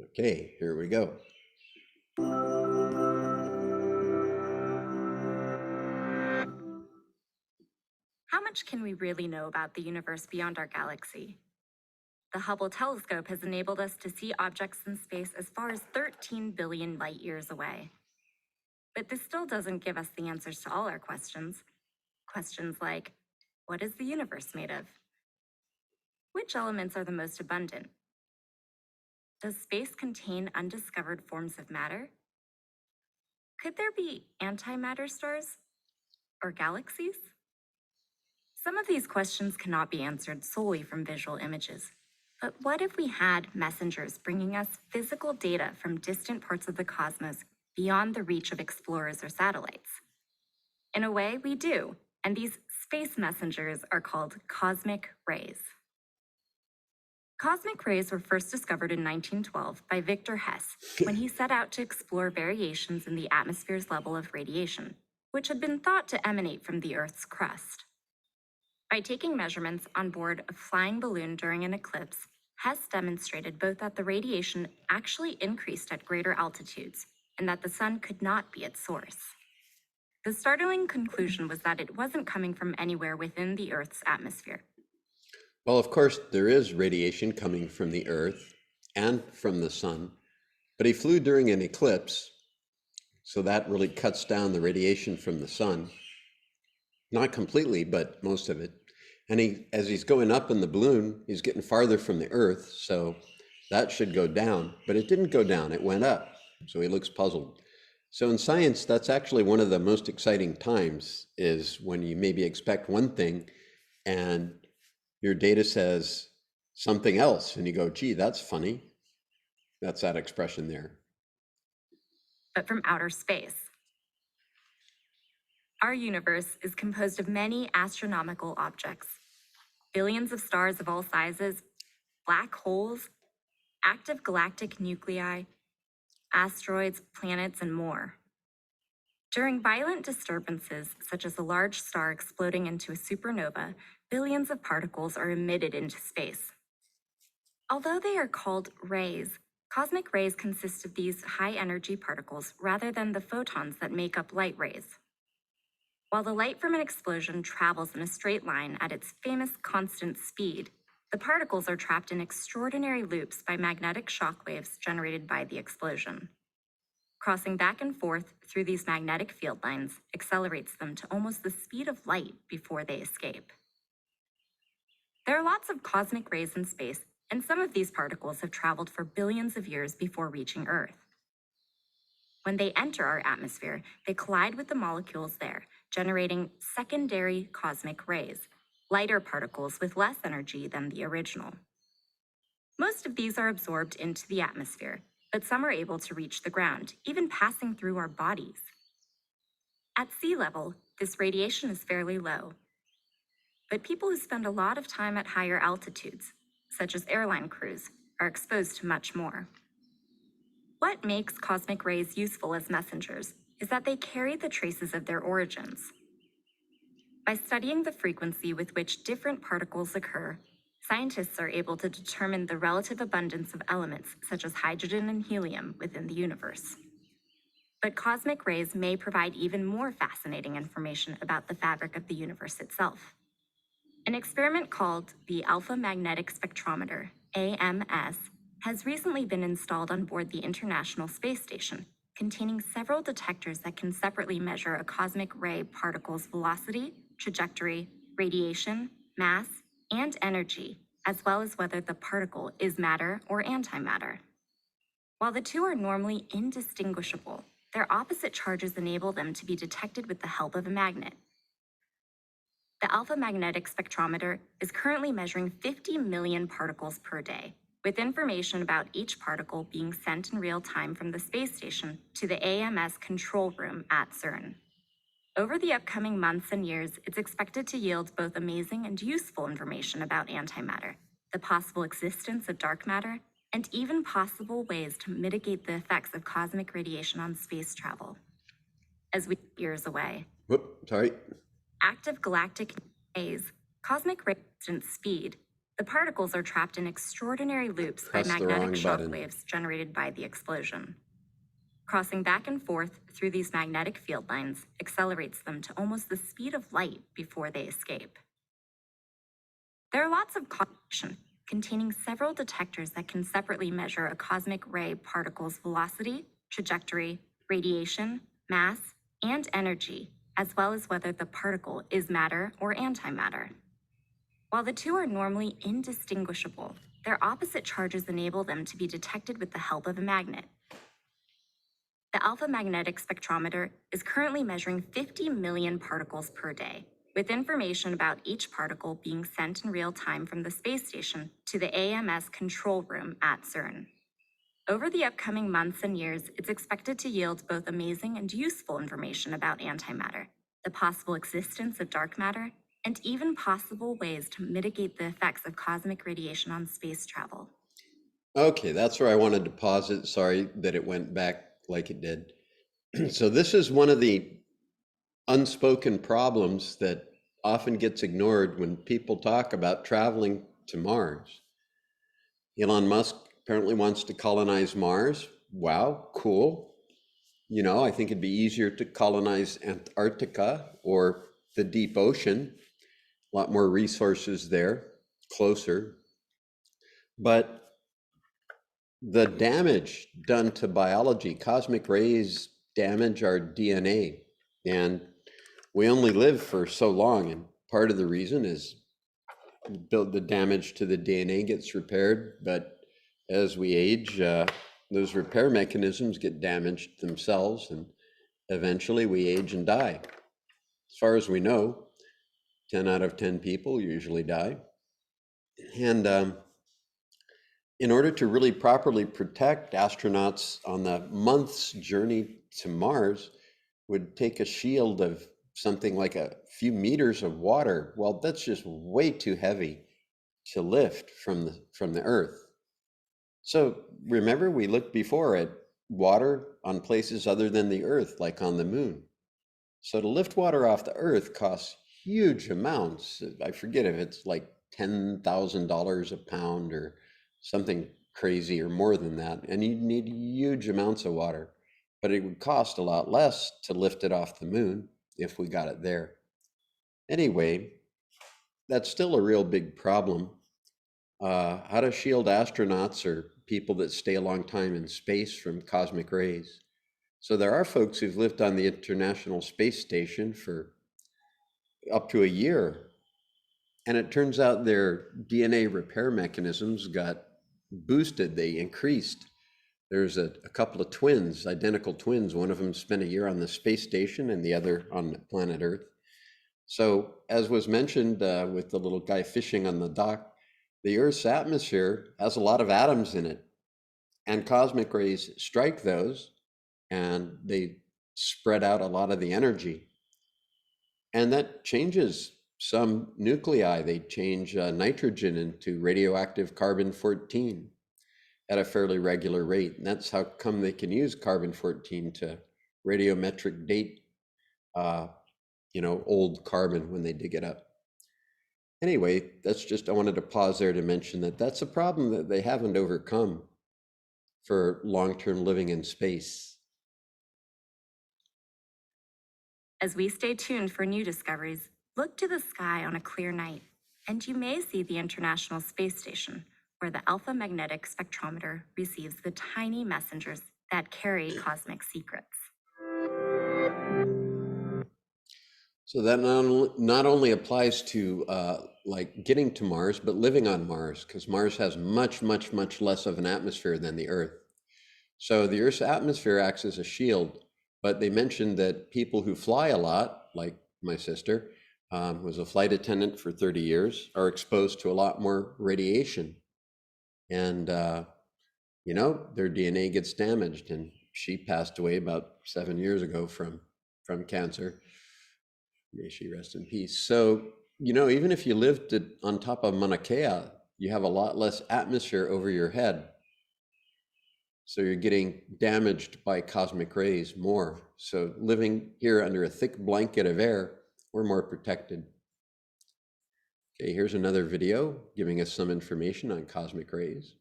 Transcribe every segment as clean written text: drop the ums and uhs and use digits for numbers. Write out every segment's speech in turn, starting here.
Okay, here we go. How much can we really know about the universe beyond our galaxy? The Hubble telescope has enabled us to see objects in space as far as 13 billion light years away. But this still doesn't give us the answers to all our questions. Questions like, what is the universe made of? Which elements are the most abundant? Does space contain undiscovered forms of matter? Could there be antimatter stars or galaxies? Some of these questions cannot be answered solely from visual images. But what if we had messengers bringing us physical data from distant parts of the cosmos beyond the reach of explorers or satellites? In a way, we do, and these space messengers are called cosmic rays. Cosmic rays were first discovered in 1912 by Victor Hess when he set out to explore variations in the atmosphere's level of radiation, which had been thought to emanate from the Earth's crust. By taking measurements on board a flying balloon during an eclipse, Hess demonstrated both that the radiation actually increased at greater altitudes and that the sun could not be its source. The startling conclusion was that it wasn't coming from anywhere within the Earth's atmosphere. Well, of course, there is radiation coming from the Earth and from the sun, but he flew during an eclipse, so that really cuts down the radiation from the sun. Not completely, but most of it. And as he's going up in the balloon, he's getting farther from the Earth, so that should go down, but it didn't go down, it went up. So he looks puzzled. So in science, that's actually one of the most exciting times, is when you maybe expect one thing and your data says something else, and you go, gee, that's funny. That's that expression there. But from outer space. Our universe is composed of many astronomical objects, billions of stars of all sizes, black holes, active galactic nuclei, asteroids, planets, and more. During violent disturbances, such as a large star exploding into a supernova, billions of particles are emitted into space. Although they are called rays, cosmic rays consist of these high-energy particles rather than the photons that make up light rays. While the light from an explosion travels in a straight line at its famous constant speed, the particles are trapped in extraordinary loops by magnetic shock waves generated by the explosion. Crossing back and forth through these magnetic field lines accelerates them to almost the speed of light before they escape. There are lots of cosmic rays in space, and some of these particles have traveled for billions of years before reaching Earth. When they enter our atmosphere, they collide with the molecules there, generating secondary cosmic rays, lighter particles with less energy than the original. Most of these are absorbed into the atmosphere, but some are able to reach the ground, even passing through our bodies. At sea level, this radiation is fairly low. But people who spend a lot of time at higher altitudes, such as airline crews, are exposed to much more. What makes cosmic rays useful as messengers is that they carry the traces of their origins. By studying the frequency with which different particles occur, scientists are able to determine the relative abundance of elements such as hydrogen and helium within the universe. But cosmic rays may provide even more fascinating information about the fabric of the universe itself. An experiment called the Alpha Magnetic Spectrometer, AMS, has recently been installed on board the International Space Station, containing several detectors that can separately measure a cosmic ray particle's velocity, trajectory, radiation, mass, and energy, as well as whether the particle is matter or antimatter. While the two are normally indistinguishable, their opposite charges enable them to be detected with the help of a magnet. The Alpha Magnetic Spectrometer is currently measuring 50 million particles per day, with information about each particle being sent in real time from the space station to the AMS control room at CERN. Over the upcoming months and years, it's expected to yield both amazing and useful information about antimatter, the possible existence of dark matter, and even possible ways to mitigate the effects of cosmic radiation on space travel. As we years away. Whoop, sorry. Active galactic rays, cosmic ray distance speed, The particles are trapped in extraordinary loops by Press the magnetic wrong shock button. waves generated by the explosion. Crossing back and forth through these magnetic field lines accelerates them to almost the speed of light before they escape. There are lots of caution containing several detectors that can separately measure a cosmic ray particle's velocity, trajectory, radiation, mass, and energy, as well as whether the particle is matter or antimatter. While the two are normally indistinguishable, their opposite charges enable them to be detected with the help of a magnet. The alpha magnetic spectrometer is currently measuring 50 million particles per day, with information about each particle being sent in real time from the space station to the AMS control room at CERN. Over the upcoming months and years, it's expected to yield both amazing and useful information about antimatter, the possible existence of dark matter, and even possible ways to mitigate the effects of cosmic radiation on space travel. Okay, that's where I wanted to pause it. Sorry that it went back like it did. So this is one of the unspoken problems that often gets ignored when people talk about traveling to Mars. Elon Musk apparently wants to colonize Mars. Wow, cool. You know, I think it'd be easier to colonize Antarctica or the deep ocean. A lot more resources there, closer. But the damage done to biology, cosmic rays damage our DNA. And we only live for so long. And part of the reason is the damage to the DNA gets repaired. But as we age, those repair mechanisms get damaged themselves. And eventually we age and die. As far as we know, 10 out of 10 people usually die. And in order to really properly protect astronauts on the month's journey to Mars, would take a shield of something like a few meters of water. Well, that's just way too heavy to lift from the Earth. So remember, we looked before at water on places other than the Earth, like on the moon. So to lift water off the Earth costs huge amounts. I forget if it's like $10,000 a pound or something crazy or more than that. And you need huge amounts of water. But it would cost a lot less to lift it off the moon if we got it there. Anyway, that's still a real big problem. How to shield astronauts or people that stay a long time in space from cosmic rays. So there are folks who've lived on the International Space Station for up to a year. And it turns out their DNA repair mechanisms got boosted, they increased. There's a couple of twins, identical twins. One of them spent a year on the space station and the other on planet Earth. So as was mentioned with the little guy fishing on the dock, the Earth's atmosphere has a lot of atoms in it. And cosmic rays strike those and they spread out a lot of the energy. And that changes some nuclei. They change nitrogen into radioactive carbon-14 at a fairly regular rate. And that's how come they can use carbon-14 to radiometric date, old carbon when they dig it up. Anyway, I wanted to pause there to mention that that's a problem that they haven't overcome for long-term living in space. As we stay tuned for new discoveries, look to the sky on a clear night, and you may see the International Space Station, where the alpha magnetic spectrometer receives the tiny messengers that carry cosmic secrets. So that not only applies to like getting to Mars, but living on Mars, because Mars has much, much, much less of an atmosphere than the Earth. So the Earth's atmosphere acts as a shield, but they mentioned that people who fly a lot, like my sister, was a flight attendant for 30 years, are exposed to a lot more radiation. And, their DNA gets damaged. And she passed away about 7 years ago from cancer. May she rest in peace. So, even if you lived on top of Mauna Kea, you have a lot less atmosphere over your head. So you're getting damaged by cosmic rays more. So living here under a thick blanket of air, we're more protected. Okay, here's another video giving us some information on cosmic rays.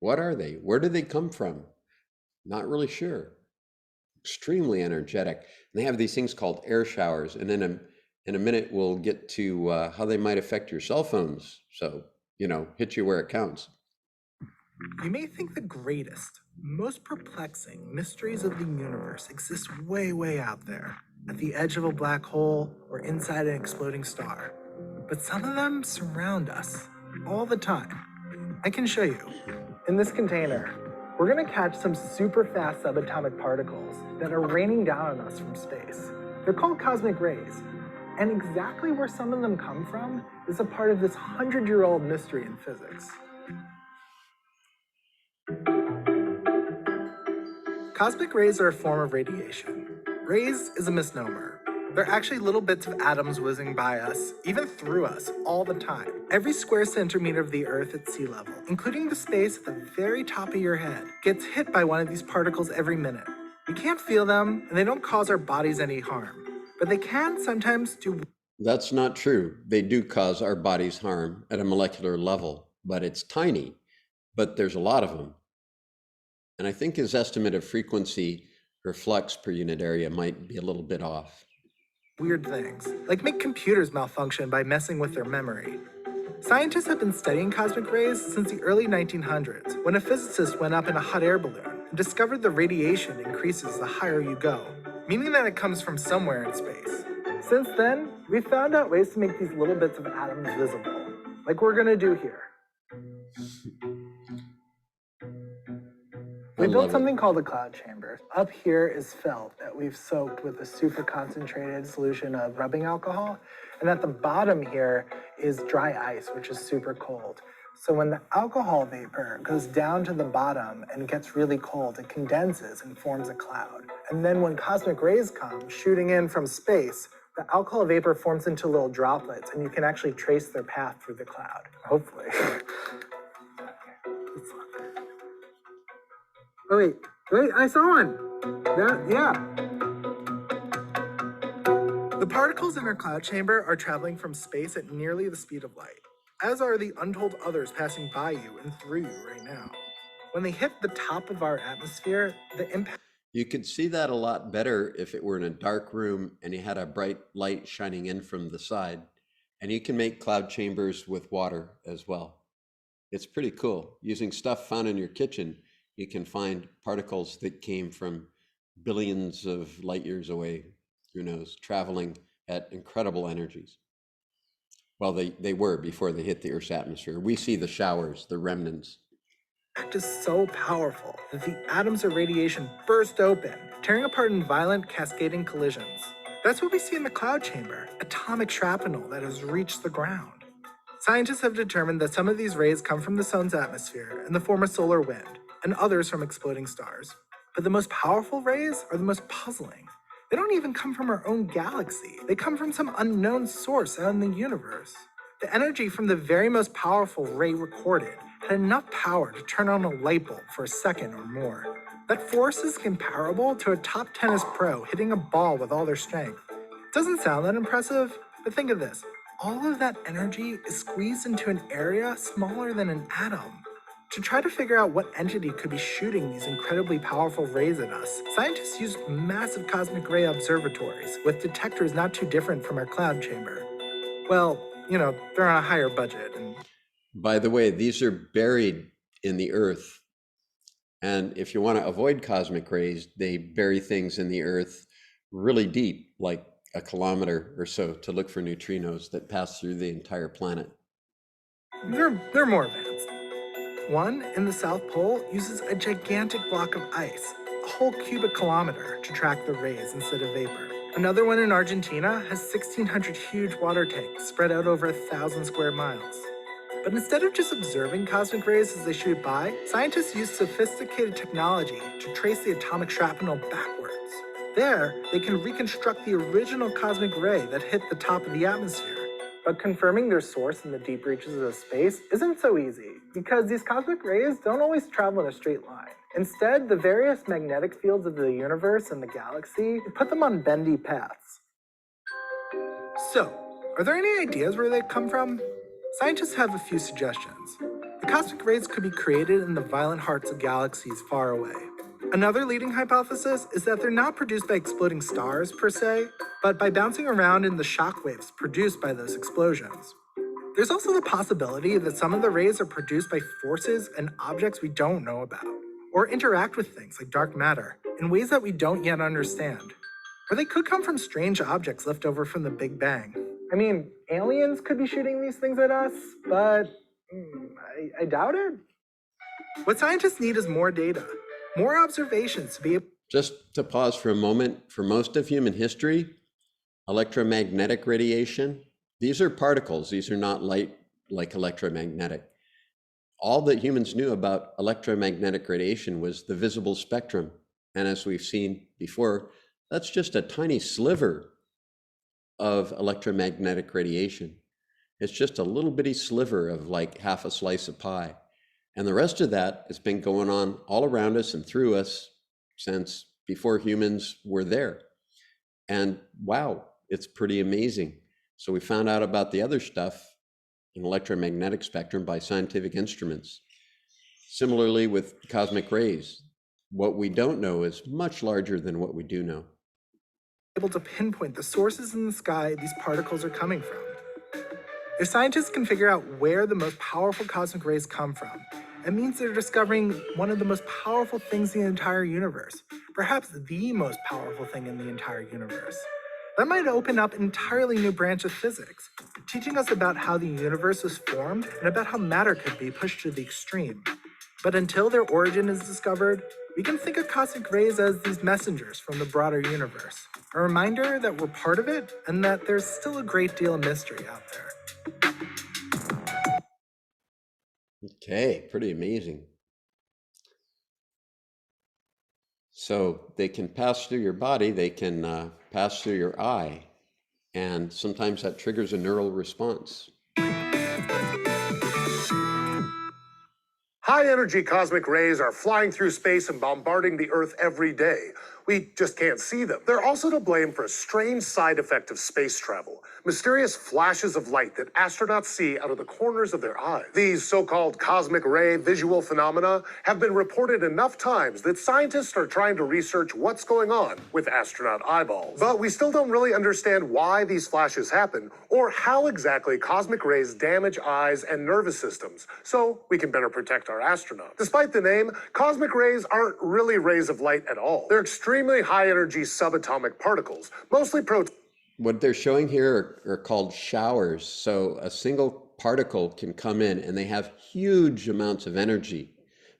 What are they? Where do they come from? Not really sure. Extremely energetic. And they have these things called air showers. And in a minute, we'll get to how they might affect your cell phones. So, hit you where it counts. You may think the greatest, most perplexing mysteries of the universe exist way, way out there, at the edge of a black hole or inside an exploding star. But some of them surround us all the time. I can show you. In this container, we're going to catch some super fast subatomic particles that are raining down on us from space. They're called cosmic rays. And exactly where some of them come from is a part of this 100-year-old mystery in physics. Cosmic rays are a form of radiation. Rays is a misnomer. They're actually little bits of atoms whizzing by us, even through us, all the time. Every square centimeter of the Earth at sea level, including the space at the very top of your head, gets hit by one of these particles every minute. We can't feel them, and they don't cause our bodies any harm. But they can sometimes do... That's not true. They do cause our bodies harm at a molecular level, but it's tiny. But there's a lot of them. And I think his estimate of frequency or flux per unit area might be a little bit off. Weird things, like make computers malfunction by messing with their memory. Scientists have been studying cosmic rays since the early 1900s, when a physicist went up in a hot air balloon and discovered the radiation increases the higher you go, meaning that it comes from somewhere in space. Since then, we've found out ways to make these little bits of atoms visible, like we're gonna do here. We built something called a cloud chamber. Up here is felt that we've soaked with a super concentrated solution of rubbing alcohol. And at the bottom here is dry ice, which is super cold. So when the alcohol vapor goes down to the bottom and gets really cold, it condenses and forms a cloud. And then when cosmic rays come shooting in from space, the alcohol vapor forms into little droplets, and you can actually trace their path through the cloud, hopefully. Oh, wait, I saw one. Yeah. The particles in our cloud chamber are traveling from space at nearly the speed of light, as are the untold others passing by you and through you right now. When they hit the top of our atmosphere, the impact... You could see that a lot better if it were in a dark room and you had a bright light shining in from the side. And you can make cloud chambers with water as well. It's pretty cool. Using stuff found in your kitchen, you can find particles that came from billions of light years away, who knows, traveling at incredible energies. Well, they were before they hit the Earth's atmosphere. We see the showers, the remnants. The impact is so powerful that the atoms of radiation burst open, tearing apart in violent cascading collisions. That's what we see in the cloud chamber, atomic shrapnel that has reached the ground. Scientists have determined that some of these rays come from the sun's atmosphere in the form of solar wind, and others from exploding stars. But the most powerful rays are the most puzzling. They don't even come from our own galaxy. They come from some unknown source out in the universe. The energy from the very most powerful ray recorded had enough power to turn on a light bulb for a second or more. That force is comparable to a top tennis pro hitting a ball with all their strength. It doesn't sound that impressive, but think of this. All of that energy is squeezed into an area smaller than an atom. To try to figure out what entity could be shooting these incredibly powerful rays at us, scientists used massive cosmic ray observatories with detectors not too different from our cloud chamber. Well, they're on a higher budget. By the way, these are buried in the Earth. And if you want to avoid cosmic rays, they bury things in the Earth really deep, like a kilometer or so, to look for neutrinos that pass through the entire planet. They're more advanced. One in the South Pole uses a gigantic block of ice, a whole cubic kilometer, to track the rays instead of vapor. Another one in Argentina has 1,600 huge water tanks spread out over 1,000 square miles. But instead of just observing cosmic rays as they shoot by, scientists use sophisticated technology to trace the atomic shrapnel backwards. There, they can reconstruct the original cosmic ray that hit the top of the atmosphere. But confirming their source in the deep reaches of space isn't so easy, because these cosmic rays don't always travel in a straight line. Instead, the various magnetic fields of the universe and the galaxy put them on bendy paths. So, Are there any ideas where they come from? Scientists have a few suggestions. The cosmic rays could be created in the violent hearts of galaxies far away. Another leading hypothesis is that they're not produced by exploding stars per se, but by bouncing around in the shockwaves produced by those explosions. There's also the possibility that some of the rays are produced by forces and objects we don't know about, or interact with things like dark matter in ways that we don't yet understand. Or they could come from strange objects left over from the Big Bang. I mean, aliens could be shooting these things at us, but I doubt it. What scientists need is more data, more observations to be able. Just to pause for a moment, for most of human history, electromagnetic radiation, these are particles. These are not light like electromagnetic. All that humans knew about electromagnetic radiation was the visible spectrum. And as we've seen before, that's just a tiny sliver of electromagnetic radiation. It's just a little bitty sliver of like half a slice of pie. And the rest of that has been going on all around us and through us since before humans were there. And wow, it's pretty amazing. So we found out about the other stuff in electromagnetic spectrum by scientific instruments. Similarly with cosmic rays, what we don't know is much larger than what we do know. Able to pinpoint the sources in the sky these particles are coming from. If scientists can figure out where the most powerful cosmic rays come from, it means they're discovering one of the most powerful things in the entire universe, perhaps the most powerful thing in the entire universe. That might open up an entirely new branch of physics, teaching us about how the universe was formed and about how matter could be pushed to the extreme. But until their origin is discovered, we can think of cosmic rays as these messengers from the broader universe, a reminder that we're part of it and that there's still a great deal of mystery out there. Okay, pretty amazing. So they can pass through your body, they can pass through your eye, and sometimes that triggers a neural response. High-energy cosmic rays are flying through space and bombarding the Earth every day. We just can't see them. They're also to blame for a strange side effect of space travel, mysterious flashes of light that astronauts see out of the corners of their eyes. These so-called cosmic ray visual phenomena have been reported enough times that scientists are trying to research what's going on with astronaut eyeballs. But we still don't really understand why these flashes happen or how exactly cosmic rays damage eyes and nervous systems, so we can better protect our astronauts. Despite the name, cosmic rays aren't really rays of light at all. They're extremely high-energy subatomic particles, mostly protons. What they're showing here are called showers. So a single particle can come in and they have huge amounts of energy.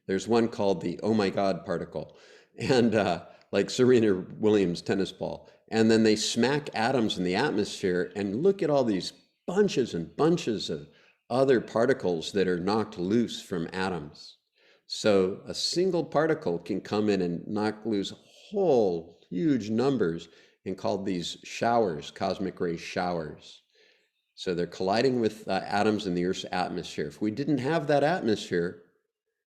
There's one called the oh my God particle, and like Serena Williams' tennis ball. And then they smack atoms in the atmosphere and look at all these bunches and bunches of other particles that are knocked loose from atoms. So a single particle can come in and knock loose whole huge numbers and called these showers, cosmic ray showers. So they're colliding with atoms in the Earth's atmosphere. If we didn't have that atmosphere,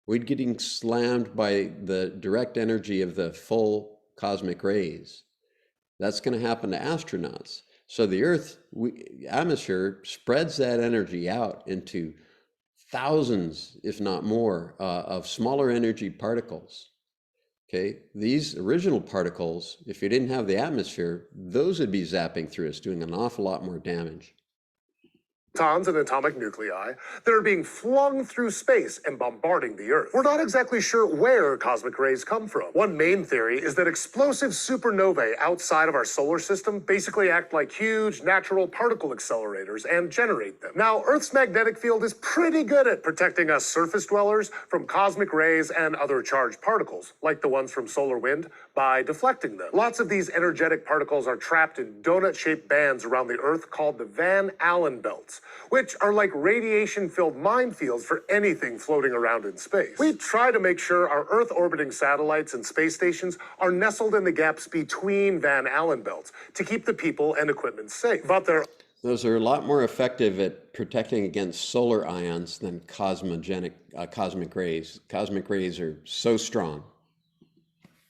we'd getting slammed by the direct energy of the full cosmic rays. That's going to happen to astronauts. So the Earth atmosphere spreads that energy out into thousands, if not more, of smaller energy particles. Okay, these original particles, if you didn't have the atmosphere, those would be zapping through us, doing an awful lot more damage. And atomic nuclei that are being flung through space and bombarding the Earth. We're not exactly sure where cosmic rays come from. One main theory is that explosive supernovae outside of our solar system basically act like huge natural particle accelerators and generate them. Now, Earth's magnetic field is pretty good at protecting us surface dwellers from cosmic rays and other charged particles, like the ones from solar wind, by deflecting them. Lots of these energetic particles are trapped in donut-shaped bands around the Earth called the Van Allen belts, which are like radiation-filled minefields for anything floating around in space. We try to make sure our Earth-orbiting satellites and space stations are nestled in the gaps between Van Allen belts to keep the people and equipment safe. But those are a lot more effective at protecting against solar ions than cosmic rays. Cosmic rays are so strong.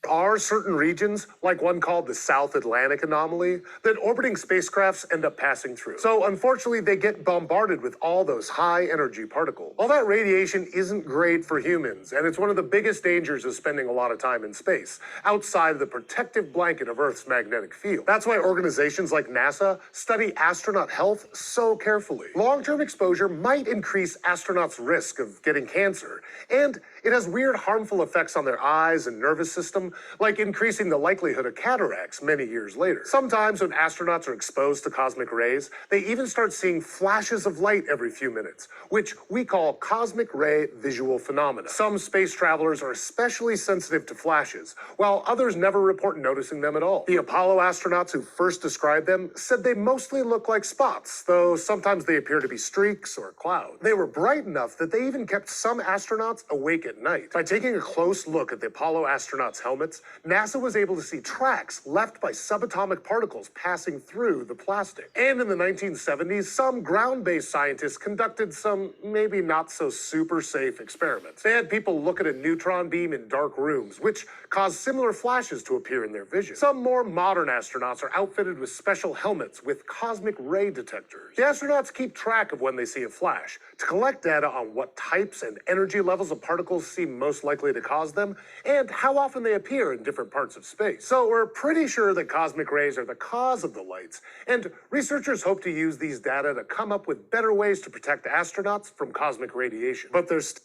are certain regions, like one called the South Atlantic Anomaly, that orbiting spacecrafts end up passing through. So unfortunately, they get bombarded with all those high energy particles. All that radiation isn't great for humans, and it's one of the biggest dangers of spending a lot of time in space, outside of the protective blanket of Earth's magnetic field. That's why organizations like NASA study astronaut health so carefully. Long-term exposure might increase astronauts' risk of getting cancer, and it has weird harmful effects on their eyes and nervous system, like increasing the likelihood of cataracts many years later. Sometimes when astronauts are exposed to cosmic rays, they even start seeing flashes of light every few minutes, which we call cosmic ray visual phenomena. Some space travelers are especially sensitive to flashes, while others never report noticing them at all. The Apollo astronauts who first described them said they mostly look like spots, though sometimes they appear to be streaks or clouds. They were bright enough that they even kept some astronauts awake at night. By taking a close look at the Apollo astronauts' helmets, NASA was able to see tracks left by subatomic particles passing through the plastic. And in the 1970s, some ground-based scientists conducted some maybe not so super safe experiments. They had people look at a neutron beam in dark rooms, which caused similar flashes to appear in their vision. Some more modern astronauts are outfitted with special helmets with cosmic ray detectors. The astronauts keep track of when they see a flash to collect data on what types and energy levels of particles seem most likely to cause them, and how often they appear in different parts of space. So we're pretty sure that cosmic rays are the cause of the lights, and researchers hope to use these data to come up with better ways to protect astronauts from cosmic radiation. But there's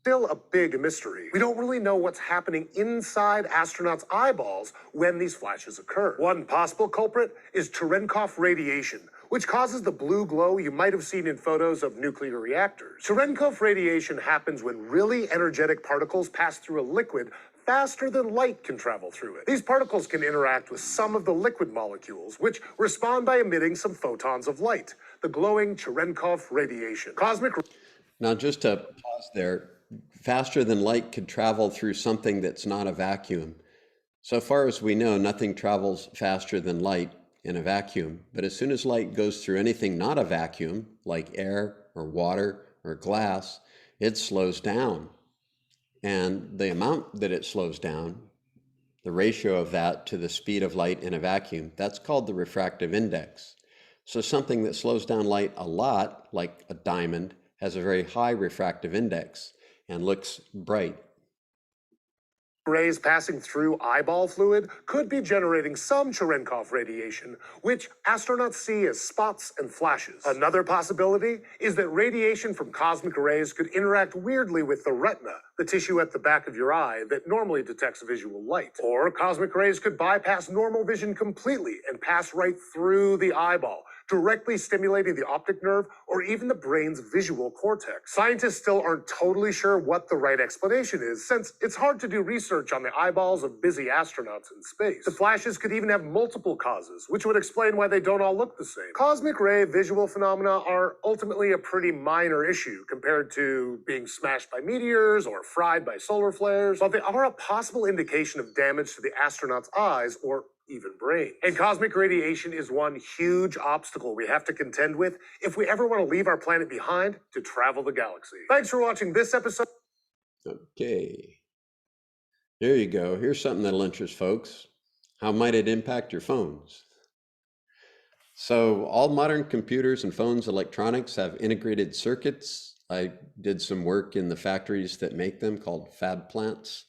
still a big mystery. We don't really know what's happening inside astronauts' eyeballs when these flashes occur. One possible culprit is Cherenkov radiation, which causes the blue glow you might have seen in photos of nuclear reactors. Cherenkov radiation happens when really energetic particles pass through a liquid faster than light can travel through it. These particles can interact with some of the liquid molecules, which respond by emitting some photons of light, the glowing Cherenkov radiation. Now, just to pause there, faster than light could travel through something that's not a vacuum. So far as we know, nothing travels faster than light in a vacuum, but as soon as light goes through anything not a vacuum, like air or water or glass, it slows down. And the amount that it slows down, the ratio of that to the speed of light in a vacuum, that's called the refractive index. So something that slows down light a lot, like a diamond, has a very high refractive index and looks bright. Rays passing through eyeball fluid could be generating some Cherenkov radiation, which astronauts see as spots and flashes. Another possibility is that radiation from cosmic rays could interact weirdly with the retina, the tissue at the back of your eye that normally detects visual light. Or cosmic rays could bypass normal vision completely and pass right through the eyeball, directly stimulating the optic nerve or even the brain's visual cortex. Scientists still aren't totally sure what the right explanation is, since it's hard to do research on the eyeballs of busy astronauts in space. The flashes could even have multiple causes, which would explain why they don't all look the same. Cosmic ray visual phenomena are ultimately a pretty minor issue compared to being smashed by meteors or fried by solar flares, but they are a possible indication of damage to the astronaut's eyes or even brain. And cosmic radiation is one huge obstacle we have to contend with if we ever want to leave our planet behind to travel the galaxy. Thanks for watching this episode. Okay. There you go. Here's something that'll interest folks. How might it impact your phones? So all modern computers and phones electronics have integrated circuits. I did some work in the factories that make them called fab plants,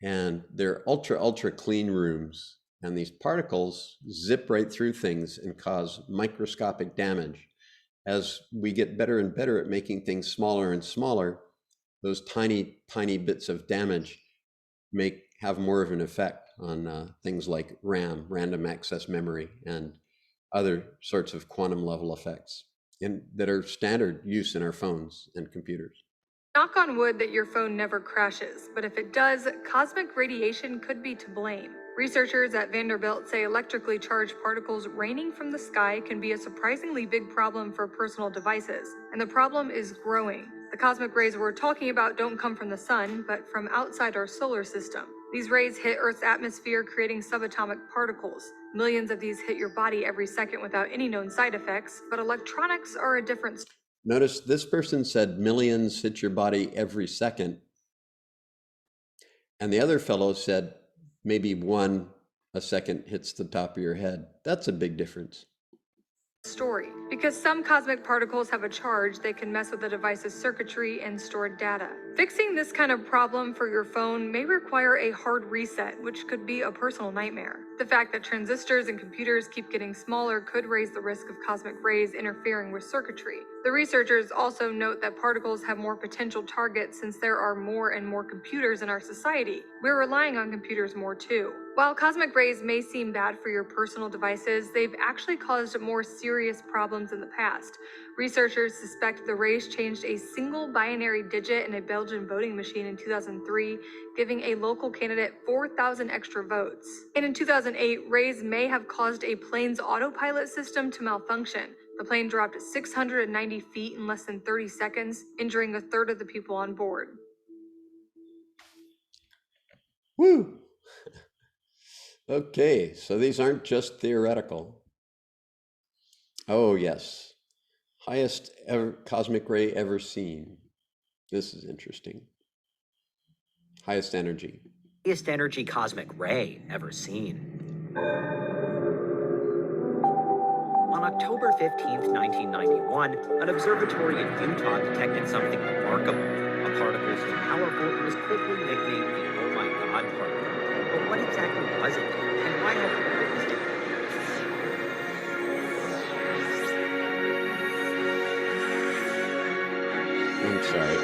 and they're ultra clean rooms. And these particles zip right through things and cause microscopic damage. As we get better and better at making things smaller and smaller, those tiny bits of damage have more of an effect on things like RAM, random access memory, and other sorts of quantum level effects that are standard use in our phones and computers. Knock on wood that your phone never crashes, but if it does, cosmic radiation could be to blame. Researchers at Vanderbilt say electrically charged particles raining from the sky can be a surprisingly big problem for personal devices, and the problem is growing. The cosmic rays we're talking about don't come from the sun, but from outside our solar system. These rays hit Earth's atmosphere, creating subatomic particles. Millions of these hit your body every second without any known side effects, but electronics are a different story. Notice this person said millions hit your body every second. And the other fellow said, maybe 1 a second hits the top of your head. That's a big difference. Story. Because some cosmic particles have a charge, they can mess with the device's circuitry and stored data. Fixing this kind of problem for your phone may require a hard reset, which could be a personal nightmare. The fact that transistors and computers keep getting smaller could raise the risk of cosmic rays interfering with circuitry. The researchers also note that particles have more potential targets since there are more and more computers in our society. We're relying on computers more too. While cosmic rays may seem bad for your personal devices, they've actually caused more serious problems in the past. Researchers suspect the rays changed a single binary digit in a Belgian voting machine in 2003, giving a local candidate 4,000 extra votes. And in 2008, rays may have caused a plane's autopilot system to malfunction. The plane dropped 690 feet in less than 30 seconds, injuring a third of the people on board. Woo! Okay, so these aren't just theoretical. Oh, yes. Highest ever cosmic ray ever seen. This is interesting. Highest energy. Highest energy cosmic ray ever seen. On October 15th, 1991, an observatory in Utah detected something remarkable. A particle so powerful it was quickly nicknamed the Oh My God particle. But what exactly was it? And why have people witnessed it? I'm sorry.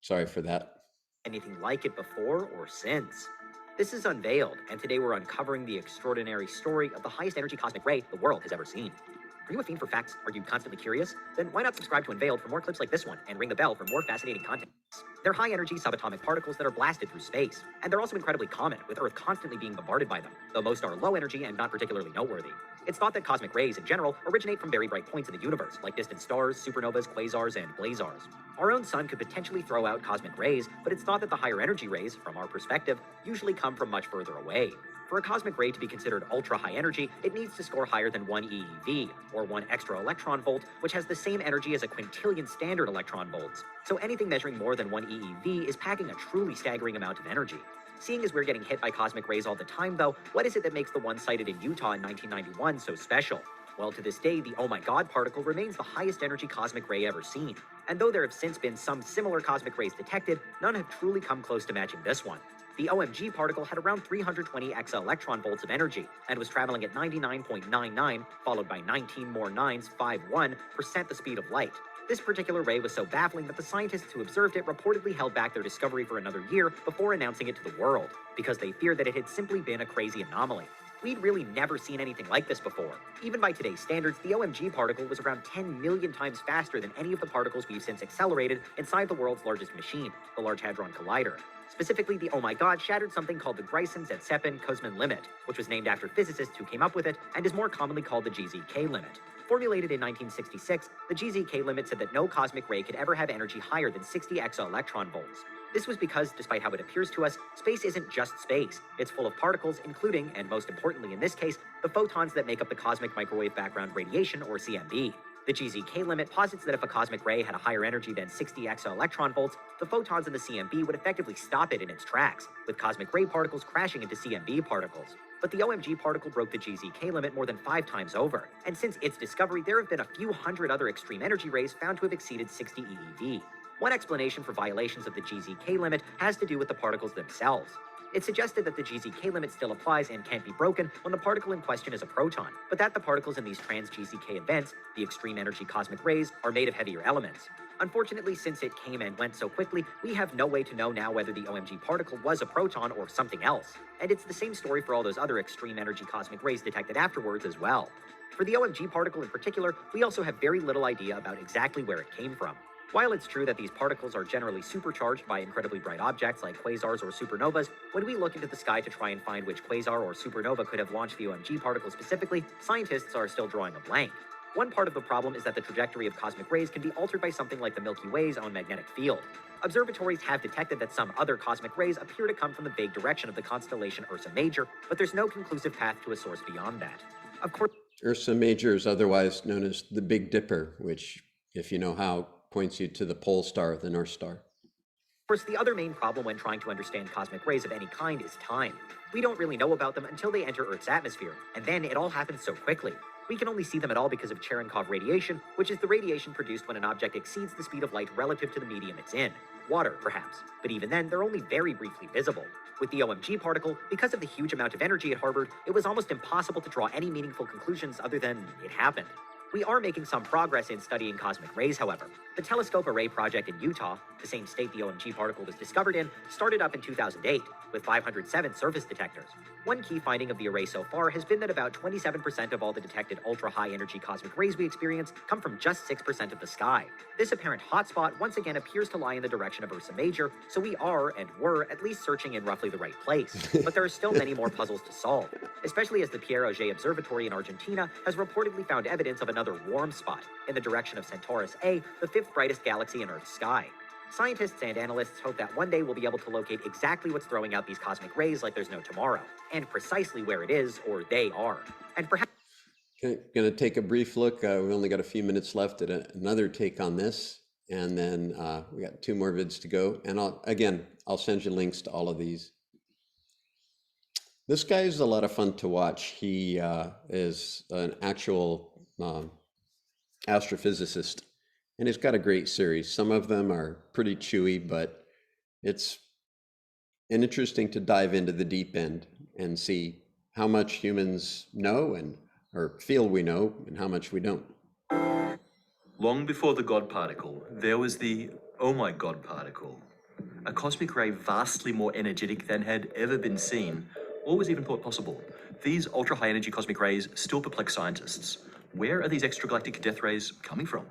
Sorry for that. Anything like it before or since? This is Unveiled, and today we're uncovering the extraordinary story of the highest energy cosmic ray the world has ever seen. Are you a fiend for facts? Are you constantly curious? Then why not subscribe to Unveiled for more clips like this one and ring the bell for more fascinating content. They're high-energy subatomic particles that are blasted through space, and they're also incredibly common, with Earth constantly being bombarded by them, though most are low-energy and not particularly noteworthy. It's thought that cosmic rays, in general, originate from very bright points in the universe, like distant stars, supernovas, quasars, and blazars. Our own sun could potentially throw out cosmic rays, but it's thought that the higher energy rays, from our perspective, usually come from much further away. For a cosmic ray to be considered ultra-high energy, it needs to score higher than 1 eeV, or 1 extra electron volt, which has the same energy as a quintillion standard electron volts. So anything measuring more than 1 eeV is packing a truly staggering amount of energy. Seeing as we're getting hit by cosmic rays all the time, though, what is it that makes the one sighted in Utah in 1991 so special? Well, to this day, the Oh My God particle remains the highest energy cosmic ray ever seen. And though there have since been some similar cosmic rays detected, none have truly come close to matching this one. The OMG particle had around 320 exa-electron volts of energy and was traveling at 99.99, followed by 19 more 9s, 51% the speed of light. This particular ray was so baffling that the scientists who observed it reportedly held back their discovery for another year before announcing it to the world, because they feared that it had simply been a crazy anomaly. We'd really never seen anything like this before. Even by today's standards, the OMG particle was around 10 million times faster than any of the particles we've since accelerated inside the world's largest machine, the Large Hadron Collider. Specifically, the Oh My God shattered something called the Greisen-Zetsepin-Kosman limit, which was named after physicists who came up with it and is more commonly called the GZK limit. Formulated in 1966, the GZK limit said that no cosmic ray could ever have energy higher than 60 exa-electron volts. This was because, despite how it appears to us, space isn't just space. It's full of particles, including, and most importantly in this case, the photons that make up the cosmic microwave background radiation, or CMB. The GZK limit posits that if a cosmic ray had a higher energy than 60 exa-electron volts, the photons in the CMB would effectively stop it in its tracks, with cosmic ray particles crashing into CMB particles. But the OMG particle broke the GZK limit more than 5 times over, and since its discovery, there have been a few hundred other extreme energy rays found to have exceeded 60 eeV. One explanation for violations of the GZK limit has to do with the particles themselves. It's suggested that the GZK limit still applies and can't be broken when the particle in question is a proton, but that the particles in these trans-GZK events, the extreme energy cosmic rays, are made of heavier elements. Unfortunately, since it came and went so quickly, we have no way to know now whether the OMG particle was a proton or something else. And it's the same story for all those other extreme energy cosmic rays detected afterwards as well. For the OMG particle in particular, we also have very little idea about exactly where it came from. While it's true that these particles are generally supercharged by incredibly bright objects like quasars or supernovas, when we look into the sky to try and find which quasar or supernova could have launched the OMG particle specifically, scientists are still drawing a blank. One part of the problem is that the trajectory of cosmic rays can be altered by something like the Milky Way's own magnetic field. Observatories have detected that some other cosmic rays appear to come from the vague direction of the constellation Ursa Major, but there's no conclusive path to a source beyond that. Of course, Ursa Major is otherwise known as the Big Dipper, which, if you know how points you to the pole star, the North Star. Of course, the other main problem when trying to understand cosmic rays of any kind is time. We don't really know about them until they enter Earth's atmosphere, and then it all happens so quickly. We can only see them at all because of Cherenkov radiation, which is the radiation produced when an object exceeds the speed of light relative to the medium it's in. Water, perhaps. But even then, they're only very briefly visible. With the OMG particle, because of the huge amount of energy it harbored, it was almost impossible to draw any meaningful conclusions other than it happened. We are making some progress in studying cosmic rays, however. The Telescope Array project in Utah, the same state the OMG particle was discovered in, started up in 2008 with 507 surface detectors. One key finding of the array so far has been that about 27% of all the detected ultra-high energy cosmic rays we experience come from just 6% of the sky. This apparent hotspot once again appears to lie in the direction of Ursa Major, so we are, and were, at least searching in roughly the right place. But there are still many more puzzles to solve, especially as the Pierre Auger Observatory in Argentina has reportedly found evidence of another warm spot in the direction of Centaurus A, the fifth brightest galaxy in Earth's sky. Scientists and analysts hope that one day we'll be able to locate exactly what's throwing out these cosmic rays like there's no tomorrow, and precisely where it is, or they are. And perhaps... Okay, going to take a brief look. We only got a few minutes left at another take on this, and then we got 2 more vids to go. And I'll send you links to all of these. This guy is a lot of fun to watch. He is an actual astrophysicist, and he's got a great series. Some of them are pretty chewy, but it's interesting to dive into the deep end and see how much humans know or feel we know and how much we don't. Long before the God particle, there was the oh my God particle, a cosmic ray vastly more energetic than had ever been seen or was even thought possible. These ultra-high energy cosmic rays still perplex scientists. Where are these extragalactic death rays coming from?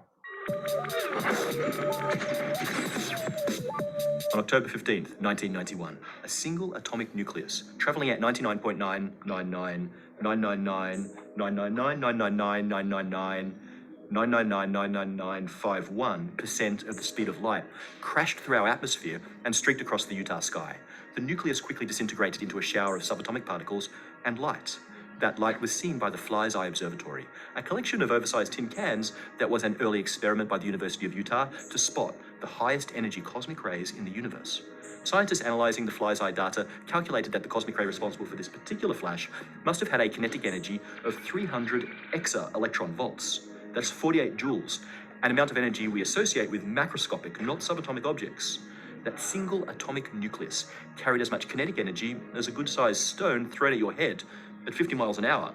On October 15th, 1991, a single atomic nucleus traveling at 99.9999999999999999999999999999999% of the speed of light crashed through our atmosphere and streaked across the Utah sky. The nucleus quickly disintegrated into a shower of subatomic particles and light. That light was seen by the Fly's Eye Observatory, a collection of oversized tin cans that was an early experiment by the University of Utah to spot the highest energy cosmic rays in the universe. Scientists analyzing the Fly's Eye data calculated that the cosmic ray responsible for this particular flash must have had a kinetic energy of 300 exa-electron volts. That's 48 joules, an amount of energy we associate with macroscopic, not subatomic objects. That single atomic nucleus carried as much kinetic energy as a good-sized stone thrown at your head at 50 miles an hour.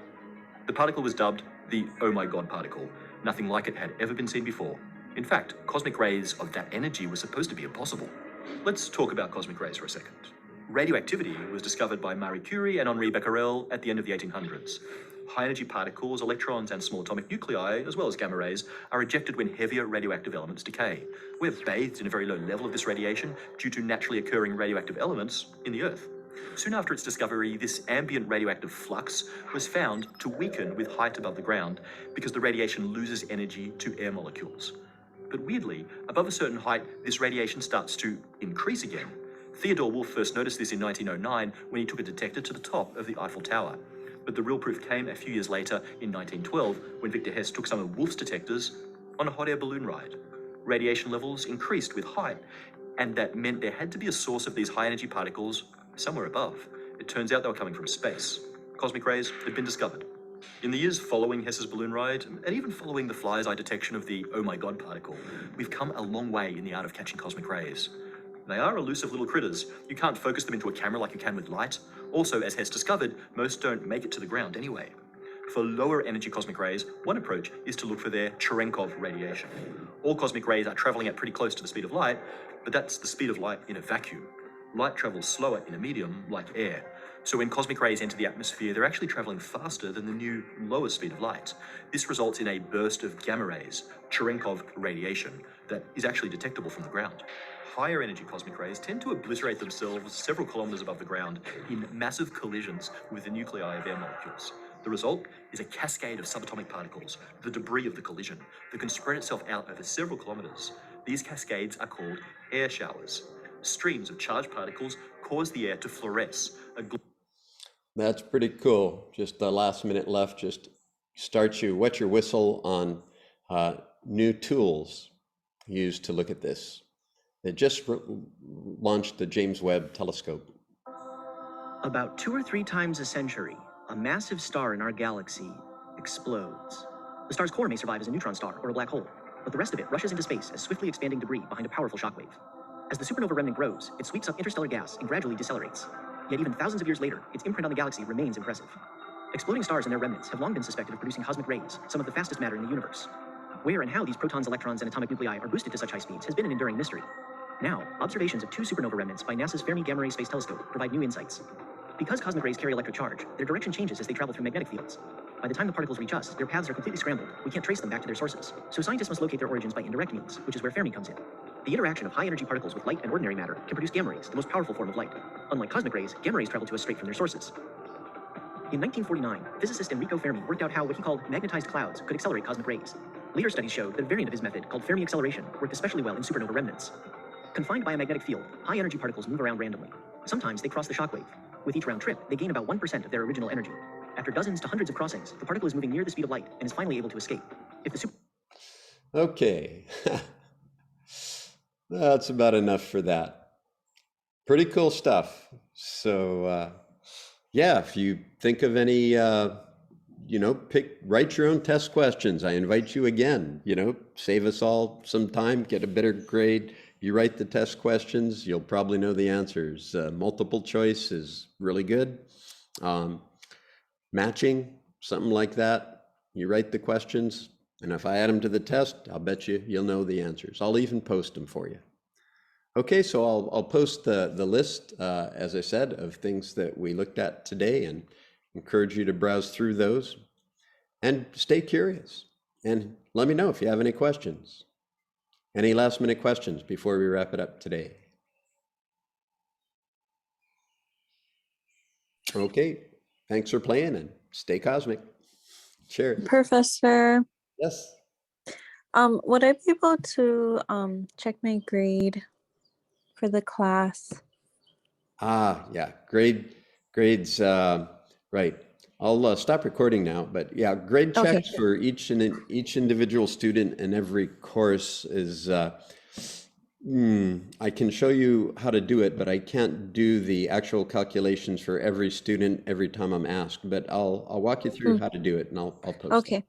The particle was dubbed the oh my God particle. Nothing like it had ever been seen before. In fact, cosmic rays of that energy were supposed to be impossible. Let's talk about cosmic rays for a second. Radioactivity was discovered by Marie Curie and Henri Becquerel at the end of the 1800s. High-energy particles, electrons, and small atomic nuclei, as well as gamma rays, are ejected when heavier radioactive elements decay. We're bathed in a very low level of this radiation due to naturally occurring radioactive elements in the Earth. Soon after its discovery, this ambient radioactive flux was found to weaken with height above the ground because the radiation loses energy to air molecules. But weirdly, above a certain height, this radiation starts to increase again. Theodore Wolff first noticed this in 1909 when he took a detector to the top of the Eiffel Tower. But the real proof came a few years later in 1912 when Victor Hess took some of Wolff's detectors on a hot air balloon ride. Radiation levels increased with height, and that meant there had to be a source of these high energy particles somewhere above. It turns out they were coming from space. Cosmic rays had been discovered. In the years following Hess's balloon ride, and even following the Fly's Eye detection of the oh my God particle, we've come a long way in the art of catching cosmic rays. They are elusive little critters. You can't focus them into a camera like you can with light. Also, as Hess discovered, most don't make it to the ground anyway. For lower energy cosmic rays, one approach is to look for their Cherenkov radiation. All cosmic rays are traveling at pretty close to the speed of light, but that's the speed of light in a vacuum. Light travels slower in a medium like air. So when cosmic rays enter the atmosphere, they're actually traveling faster than the new lower speed of light. This results in a burst of gamma rays, Cherenkov radiation, that is actually detectable from the ground. Higher energy cosmic rays tend to obliterate themselves several kilometers above the ground in massive collisions with the nuclei of air molecules. The result is a cascade of subatomic particles, the debris of the collision, that can spread itself out over several kilometers. These cascades are called air showers. Streams of charged particles cause the air to fluoresce. That's pretty cool. Just the last minute left, just wet your whistle on new tools used to look at this. They just launched the James Webb Telescope. About 2 or 3 times a century, a massive star in our galaxy explodes. The star's core may survive as a neutron star or a black hole, but the rest of it rushes into space as swiftly expanding debris behind a powerful shockwave. As the supernova remnant grows, it sweeps up interstellar gas and gradually decelerates. Yet even thousands of years later, its imprint on the galaxy remains impressive. Exploding stars and their remnants have long been suspected of producing cosmic rays, some of the fastest matter in the universe. Where and how these protons, electrons, and atomic nuclei are boosted to such high speeds has been an enduring mystery. Now, observations of 2 supernova remnants by NASA's Fermi Gamma Ray Space Telescope provide new insights. Because cosmic rays carry electric charge, their direction changes as they travel through magnetic fields. By the time the particles reach us, their paths are completely scrambled. We can't trace them back to their sources. So scientists must locate their origins by indirect means, which is where Fermi comes in. The interaction of high-energy particles with light and ordinary matter can produce gamma rays, the most powerful form of light. Unlike cosmic rays, gamma rays travel to us straight from their sources. In 1949, physicist Enrico Fermi worked out how what he called magnetized clouds could accelerate cosmic rays. Later studies showed that a variant of his method, called Fermi acceleration, worked especially well in supernova remnants. Confined by a magnetic field, high-energy particles move around randomly. Sometimes they cross the shockwave. With each round trip, they gain about 1% of their original energy. After dozens to hundreds of crossings, the particle is moving near the speed of light and is finally able to escape. If the Okay. That's about enough for that. Pretty cool stuff. So, yeah, if you think of any, write your own test questions. I invite you again, save us all some time, get a better grade. You write the test questions, you'll probably know the answers. Multiple choice is really good. Matching, something like that. You write the questions, and if I add them to the test, I'll bet you'll know the answers. I'll even post them for you. Okay, so I'll post the list, as I said, of things that we looked at today, and encourage you to browse through those and stay curious. And let me know if you have any questions. Any last minute questions before we wrap it up today? Okay, thanks for playing and stay cosmic. Cheers. Professor, Yes. would I be able to check my grade for the class? Yeah, grades, right. I'll stop recording now, but yeah, grade Okay. checks for each individual student in every course is, I can show you how to do it, but I can't do the actual calculations for every student every time I'm asked, but I'll walk you through how to do it, and I'll post it. Okay.